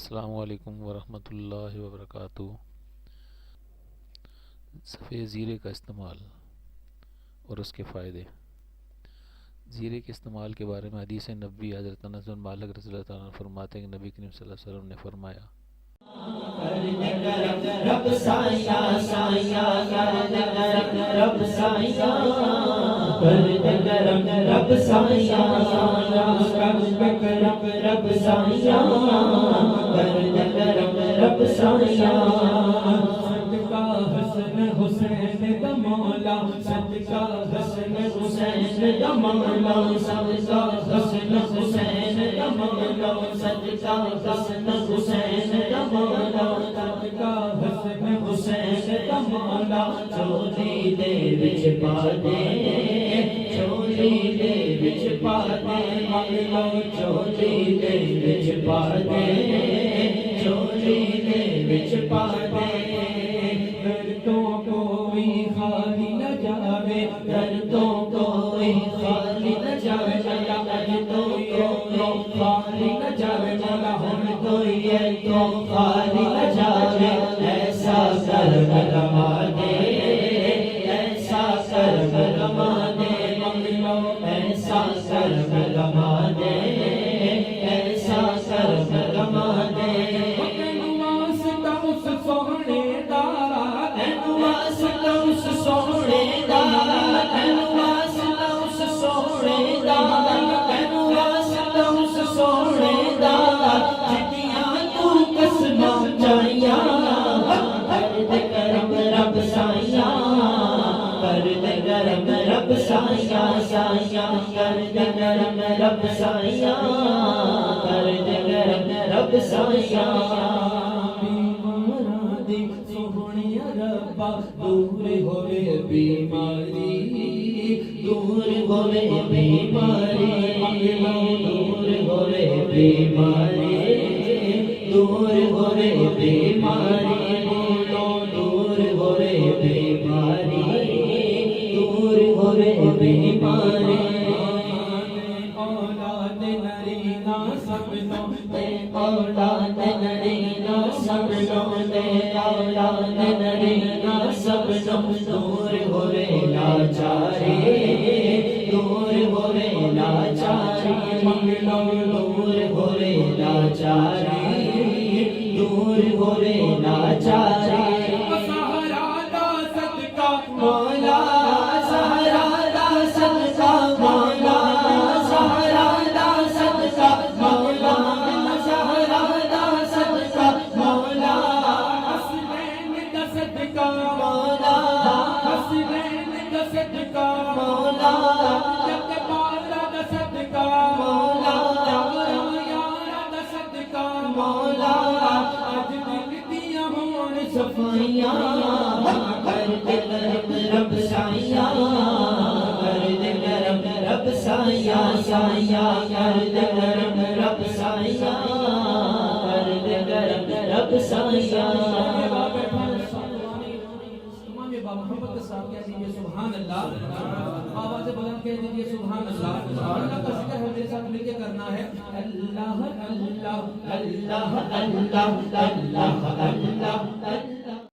السلام علیکم ورحمۃ اللہ وبرکاتہ۔ صفحے زیرے کا استعمال اور اس کے فائدے۔ زیرے کے استعمال کے بارے میں حدیث نبوی حضرت انس بن مالک رضی اللہ تعالیٰ عنہ فرماتے ہیں کہ نبی کریم صلی اللہ علیہ وسلم نے فرمایا حسین دا مولا صدقہ حسن حسین دا مولا صدقہ حسن حسین دا مولا صدقہ حسن حسین دا مولا صدقہ حسن حسین دا مولا چولی دے وچ پا دے چولی دے وچ پا دے مولا چولی دے وچ پا دے چولی دے وچ پا دے خالی نہ جاوے دردوں کوئی خالی نہ جاوے دردوں کوئی خالی نہ جاوے مولا ہم کوئی ہے تو خالی نہ جاوے ایسا کرم رما دے ایسا کرم رما دے مولا ایسا کرم رما دے ایسا کرم رما دے سونے دا تینو واسطہ اس سونے دا تینو واسطہ اس سونے دا جتیاں تو قسماں چاہیاں کر دے کرم رب سائیاں کر دے کرم رب سائیاں سائیاں کر دے کرم رب سائیاں کر دے کرم رب سائیاں دور ہوئے بیماری دور ہوئے بیماری دور ہوئے بیماری دور ہوئے بیماری دور ہوئے بیماری دور ہوئے بیماری اولاد نرینا سبنوں دے اولاد نرینا سبنوں دے اولاد نرینا سب دور ہوئے لاچاری دور ہوئے لاچاری دور ہوئے لاچاری دور ہوئے لاچاری سہارا دا صدقہ مولا سہارا دا صدقہ مولا سہارا دا صدقہ مولا سہارا دا صدقہ مولا حسنین دا صدقہ مولا حسنین دا صدقہ مولا جگ بالا دا صدقہ مولا یارا دا صدقہ مولا اج دل دیاں ہون صفائیاں کر دے کرم رب سائیاں کر دے کرم رب سائیاں سائیاں کر دے کرم رب سائیاں کر دے کرم رب سائیاں محبت کے ساتھ کہہ دیجئے سبحان اللہ آواز بلند کہہ دیجئے سبحان اللہ اللہ کا ذکر ہے میرے ساتھ مل کے کرنا ہے اللہ اللہ اللہ اللہ اللہ اللہ